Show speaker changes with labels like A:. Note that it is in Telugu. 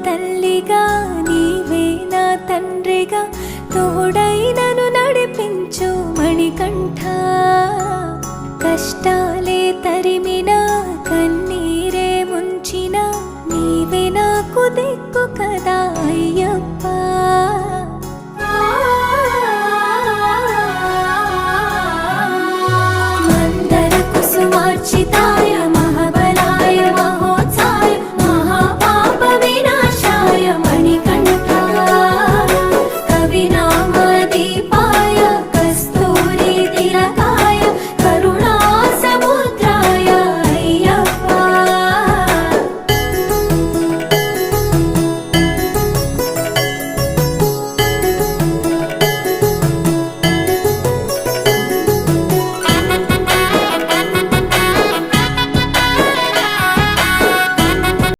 A: తల్లిగా నీవే నా తండ్రిగా తోడై నన్ను నడిపించు మణికంఠ. కష్టాలే తరిమినా కన్నీరే ముంచిన నీవే నాకు దిక్కు కదా అయ్యప్ప.